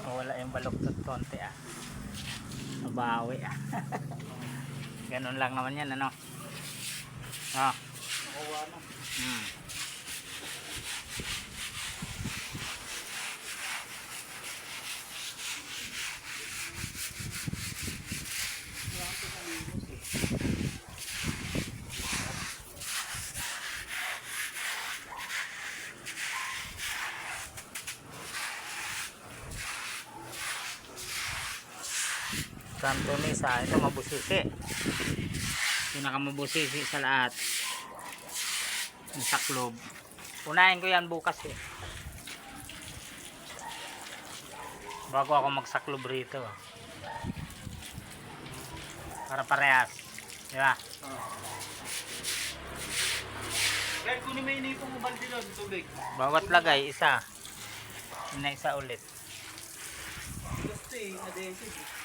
Wala yung baluktot konti ah. Nabawi ah. Ganun lang naman yan ano. Ah. Nakuha na. Santo Misa, ito mabusisi. Pinakamabusisi sa lahat. Yung saklob. Unahin ko yan bukas eh. Bago ako magsaklob rito. Para parehas. Diba? Kahit kunin mo yung ipong balde doon, tubig. Bawat lagay, isa. Isa ulit. Gusto eh, adhesive.